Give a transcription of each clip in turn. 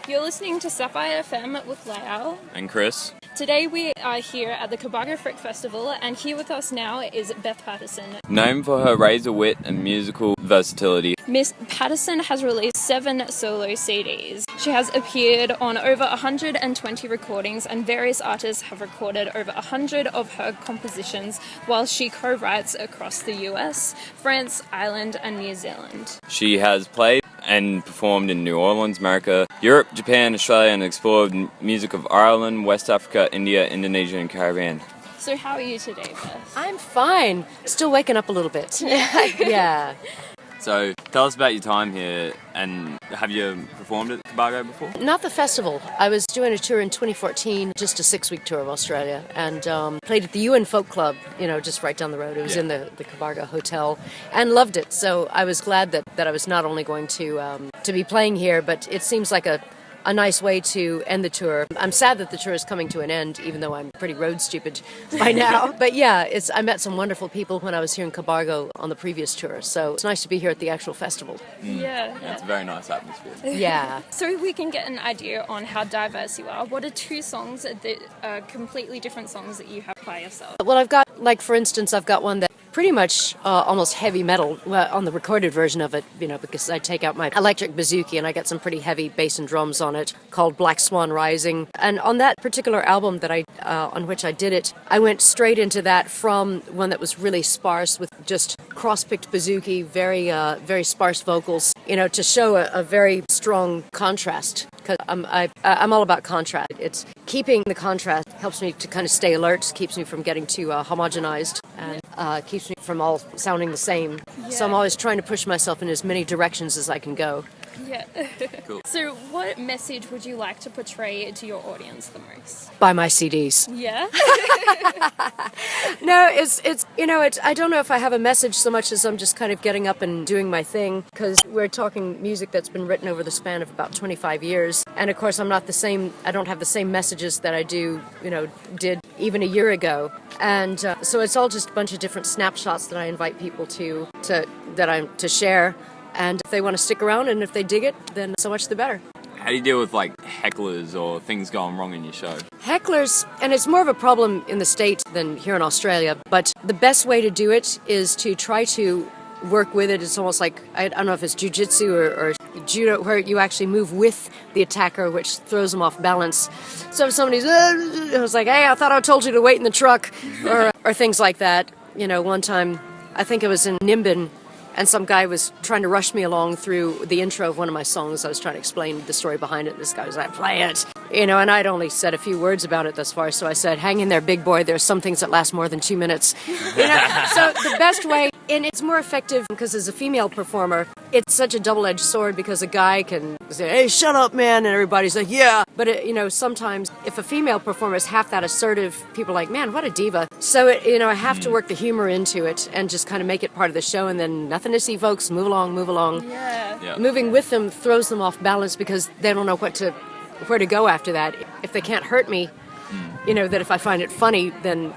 You're listening to Sapphire FM with Layal and Chris. Today we are here at the Cabargo Frick Festival, and here with us now is Beth Patterson. Known for her razor wit and musical versatility, Miss Patterson has released 7 solo CDs. She has appeared on over 120 recordings, and various artists have recorded over 100 of her compositions, while she co-writes across the US, France, Ireland and New Zealand. She has played and performed in New Orleans, America, Europe, Japan, Australia, and explored music of Ireland, West Africa, India, Indonesia, and Caribbean. So how are you today, Beth? I'm fine. Still waking up a little bit. Yeah. So, tell us about your time here, and have you performed at Cabargo before? Not the festival. I was doing a tour in 2014, just a 6-week tour of Australia, and played at the UN Folk Club, just right down the road. It was in the Cabargo Hotel, and loved it. So I was glad that I was not only going to be playing here, but it seems like a nice way to end the tour. I'm sad that the tour is coming to an end, even though I'm pretty road stupid by now. But yeah, I met some wonderful people when I was here in Cabargo on the previous tour, so it's nice to be here at the actual festival. Yeah. It's a very nice atmosphere. Yeah. So we can get an idea on how diverse you are. What are 2 songs that are completely different songs that you have by yourself? Well, I've got, for instance, I've got one that pretty much almost heavy metal on the recorded version of it, because I take out my electric bouzouki and I get some pretty heavy bass and drums on it, called Black Swan Rising. And on that particular album that on which I did it, I went straight into that from one that was really sparse with just cross-picked bouzouki, very sparse vocals, to show a very strong contrast. Because I'm all about contrast. It's keeping the contrast helps me to kind of stay alert, keeps me from getting too homogenized, and keeps me from all sounding the same. Yeah. So I'm always trying to push myself in as many directions as I can go. Yeah. Cool. So what message would you like to portray to your audience the most? Buy my CDs. Yeah? No, it's I don't know if I have a message so much as I'm just kind of getting up and doing my thing, because we're talking music that's been written over the span of about 25 years. And of course I don't have the same messages that I did even a year ago. And so it's all just a bunch of different snapshots that I invite people to share. And if they want to stick around and if they dig it, then so much the better. How do you deal with hecklers or things going wrong in your show? Hecklers, and it's more of a problem in the States than here in Australia, but the best way to do it is to try to work with it. It's almost like, I don't know if it's jiu-jitsu or judo, where you actually move with the attacker, which throws them off balance. So if somebody's, it was like, hey, I thought I told you to wait in the truck, or things like that. One time, I think it was in Nimbin, and some guy was trying to rush me along through the intro of one of my songs. I was trying to explain the story behind it. This guy was like, play it. And I'd only said a few words about it thus far. So I said, hang in there, big boy. There's some things that last more than 2 minutes. So the best way, and it's more effective because as a female performer, it's such a double-edged sword, because a guy can say, hey, shut up, man. And everybody's like, yeah. But, sometimes if a female performer is half that assertive, people are like, man, what a diva. So, I have to work the humor into it and just kind of make it part of the show. And then nothing to see, folks. Move along. Yeah. Moving with them throws them off balance because they don't know where to go after that. If they can't hurt me, that if I find it funny, then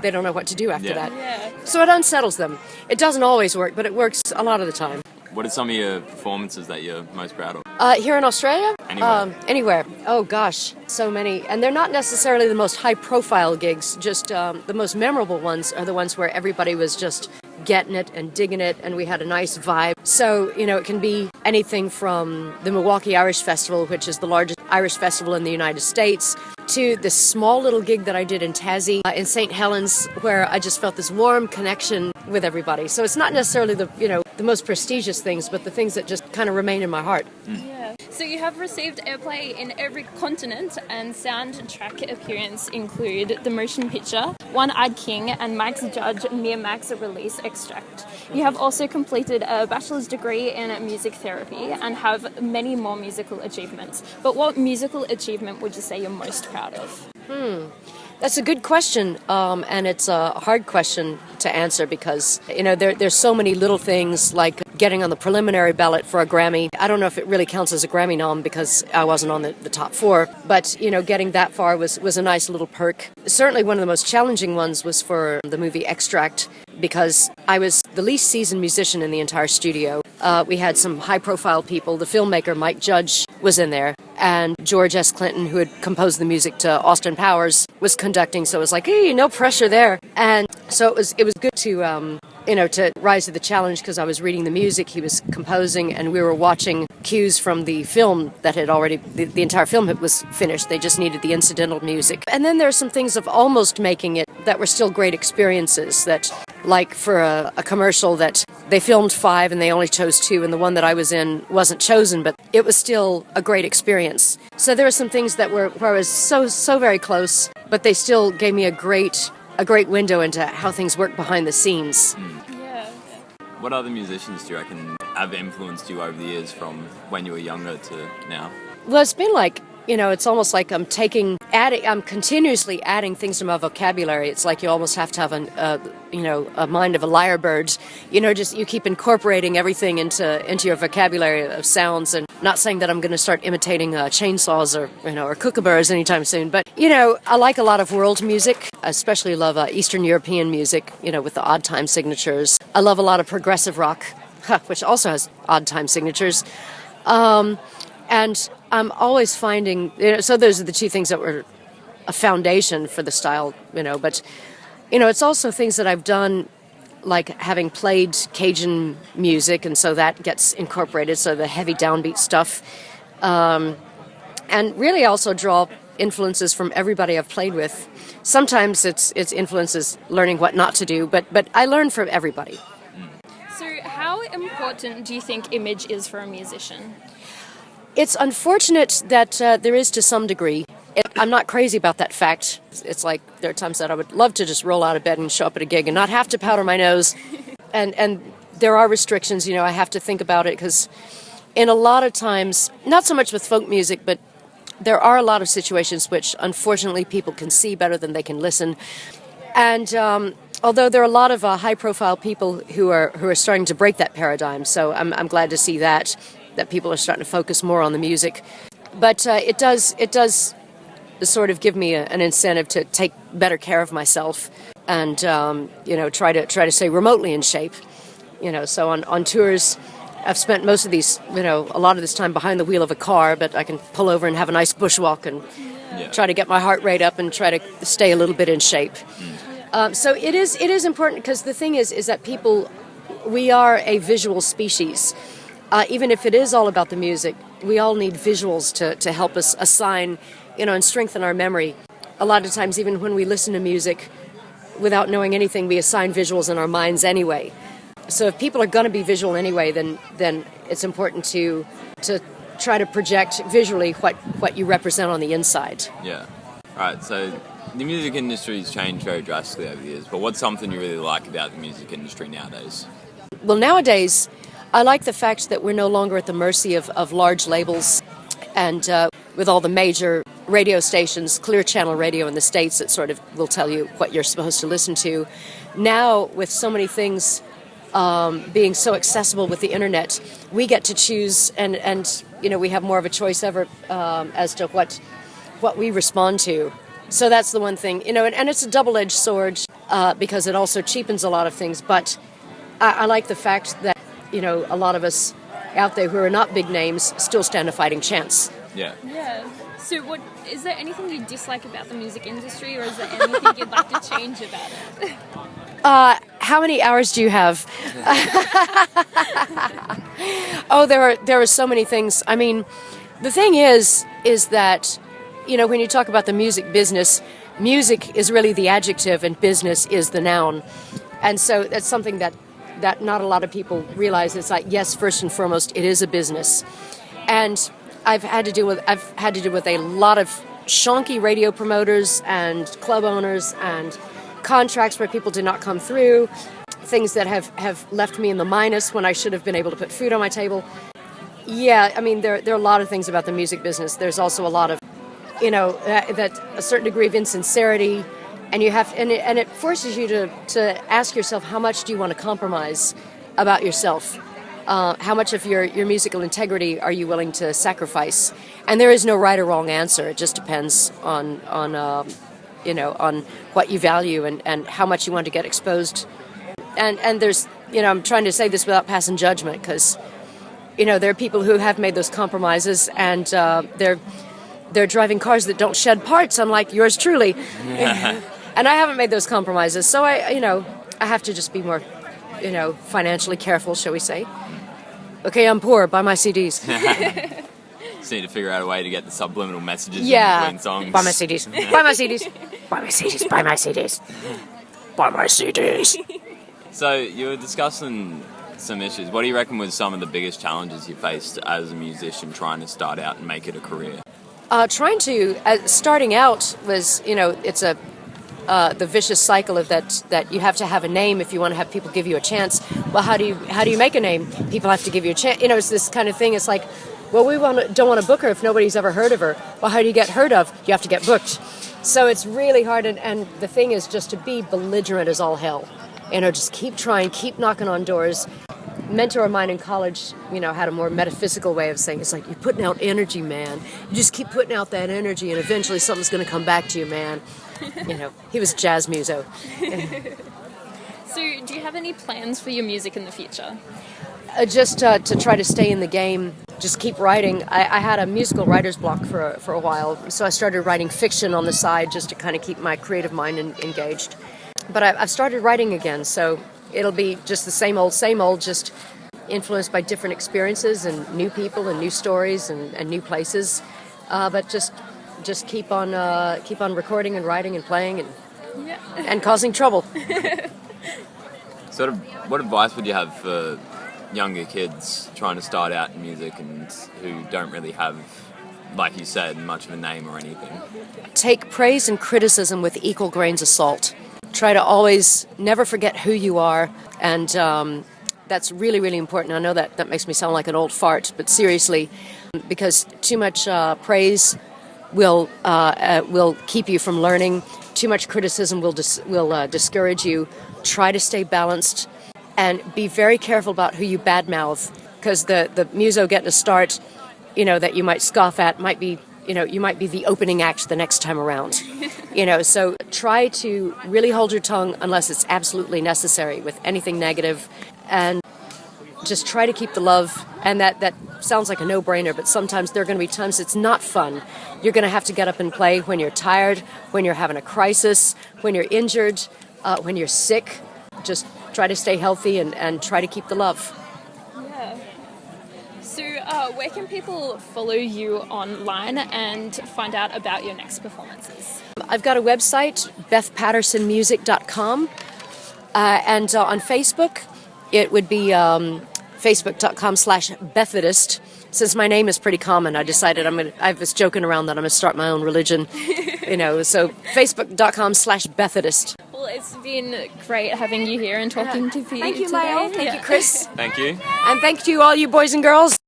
they don't know what to do after that. Yeah. So it unsettles them. It doesn't always work, but it works a lot of the time. What are some of your performances that you're most proud of? Here in Australia? Anywhere. Anywhere. Oh, gosh, so many. And they're not necessarily the most high-profile gigs, just the most memorable ones are the ones where everybody was just getting it and digging it, and we had a nice vibe. So, it can be anything from the Milwaukee Irish Festival, which is the largest Irish festival in the United States, to this small little gig that I did in Tassie, in St. Helens, where I just felt this warm connection with everybody. So it's not necessarily the most prestigious things, but the things that just kind of remain in my heart. Yeah. So you have received airplay in every continent, and soundtrack appearance include the motion picture One-Eyed King and Mike's Judge Near Max release extract. You have also completed a bachelor's degree in music therapy and have many more musical achievements. But what musical achievement would you say you're most proud of? That's a good question, and it's a hard question to answer because, there's so many little things like getting on the preliminary ballot for a Grammy. I don't know if it really counts as a Grammy nom because I wasn't on the top 4, but, getting that far was a nice little perk. Certainly one of the most challenging ones was for the movie Extract, because I was the least seasoned musician in the entire studio. We had some high-profile people. The filmmaker, Mike Judge, was in there. and George S. Clinton, who had composed the music to Austin Powers, was conducting, so it was like, hey, no pressure there. And so it was good to to rise to the challenge, because I was reading the music he was composing, and we were watching cues from the film that had already, the entire film was finished. They just needed the incidental music. And then there are some things of almost making it that were still great experiences, that, like for a commercial that they filmed 5 and they only chose 2, and the one that I was in wasn't chosen, but it was still a great experience. So there are some things that were where I was so very close, but they still gave me a great window into how things work behind the scenes. Yeah. What other musicians do you reckon have influenced you over the years from when you were younger to now? Well, it's been like, it's almost like I'm continuously adding things to my vocabulary. It's like you almost have to have a mind of a lyrebird. Just you keep incorporating everything into your vocabulary of sounds, and not saying that I'm going to start imitating chainsaws or kookaburras anytime soon. But, I like a lot of world music. I especially love Eastern European music, with the odd time signatures. I love a lot of progressive rock, which also has odd time signatures. And I'm always finding, so those are the 2 things that were a foundation for the style, but, it's also things that I've done, like having played Cajun music, and so that gets incorporated, so the heavy downbeat stuff. And really also draw influences from everybody I've played with. Sometimes it's influences learning what not to do, but I learn from everybody. So how important do you think image is for a musician? It's unfortunate that there is to some degree. I'm not crazy about that fact. It's like there are times that I would love to just roll out of bed and show up at a gig and not have to powder my nose. And there are restrictions, I have to think about it, because in a lot of times, not so much with folk music, but there are a lot of situations which unfortunately people can see better than they can listen. And although there are a lot of high-profile people who are starting to break that paradigm, so I'm glad to see that people are starting to focus more on the music. But it does sort of give me an incentive to take better care of myself and, try to stay remotely in shape. So on tours, I've spent most of these, a lot of this time behind the wheel of a car, but I can pull over and have a nice bushwalk and try to get my heart rate up and try to stay a little bit in shape. So it is important, because the thing is that we are a visual species. Even if it is all about the music, we all need visuals to help us assign, and strengthen our memory. A lot of times, even when we listen to music, without knowing anything, we assign visuals in our minds anyway. So if people are going to be visual anyway, then it's important to try to project visually what you represent on the inside. Yeah. All right, so the music industry has changed very drastically over the years, but what's something you really like about the music industry nowadays? Well, nowadays, I like the fact that we're no longer at the mercy of large labels, and with all the major radio stations, Clear Channel Radio in the States that sort of will tell you what you're supposed to listen to. Now, with so many things being so accessible with the internet, we get to choose, and we have more of a choice ever as to what we respond to. So that's the one thing, and it's a double-edged sword because it also cheapens a lot of things, but I like the fact that a lot of us out there who are not big names still stand a fighting chance. Yeah. Yeah. So is there anything you dislike about the music industry, or is there anything you'd like to change about it? How many hours do you have? Oh, there are so many things. I mean, the thing is that, when you talk about the music business, music is really the adjective and business is the noun. And so that's something that not a lot of people realize. It's like, yes, first and foremost, it is a business. And I've had to deal with a lot of shonky radio promoters and club owners and contracts where people did not come through, things that have left me in the minus when I should have been able to put food on my table. Yeah, I mean, there are a lot of things about the music business. There's also a lot of, that a certain degree of insincerity, and it forces you to ask yourself, how much do you want to compromise about yourself? How much of your musical integrity are you willing to sacrifice? And there is no right or wrong answer. It just depends on what you value and how much you want to get exposed. And there's, I'm trying to say this without passing judgment, because there are people who have made those compromises, and they're driving cars that don't shed parts, unlike yours truly. And I haven't made those compromises, so I have to just be more, financially careful, shall we say. Okay, I'm poor. Buy my CDs. Just need to figure out a way to get the subliminal messages in between songs. Buy my CDs. Buy my CDs. Buy my CDs. Buy my CDs. Buy my CDs. So you were discussing some issues. What do you reckon was some of the biggest challenges you faced as a musician trying to start out and make it a career? Starting out was, it's the vicious cycle of that you have to have a name if you want to have people give you a chance. Well, how do you make a name? People have to give you a chance. It's this kind of thing. It's like, well, don't want to book her if nobody's ever heard of her. Well, how do you get heard of? You have to get booked. So it's really hard, and the thing is just to be belligerent as all hell. Just keep trying, keep knocking on doors. Mentor of mine in college, had a more metaphysical way of saying, it's like, you're putting out energy, man. You just keep putting out that energy, and eventually something's going to come back to you, man. He was jazz muso. So do you have any plans for your music in the future? Just to try to stay in the game, just keep writing. I had a musical writer's block for a while, so I started writing fiction on the side just to kind of keep my creative mind engaged. But I've started writing again, so it'll be just the same old, just influenced by different experiences and new people and new stories and new places. But just keep on recording and writing and playing and causing trouble. Sort of, what advice would you have for younger kids trying to start out in music and who don't really have, like you said, much of a name or anything? Take praise and criticism with equal grains of salt. Try to always never forget who you are, and that's really, really important. I know that makes me sound like an old fart, but seriously, because too much praise will keep you from learning. Too much criticism will discourage you. Try to stay balanced, and be very careful about who you badmouth, because the muso getting a start, that you might scoff at might be, you might be the opening act the next time around. So try to really hold your tongue unless it's absolutely necessary with anything negative, and just try to keep the love. And that sounds like a no-brainer, but sometimes there are going to be times it's not fun. You're going to have to get up and play when you're tired, when you're having a crisis, when you're injured, when you're sick. Just try to stay healthy and try to keep the love. Yeah. So where can people follow you online and find out about your next performances? I've got a website, bethpattersonmusic.com, and on Facebook, it would be facebook.com/Bethodist. Since my name is pretty common, I decided I was joking around that I'm going to start my own religion, so facebook.com/Bethodist. Well, it's been great having you here and talking to you Thank you, today. Layal. Thank you, Chris. Thank you. And thank you, all you boys and girls.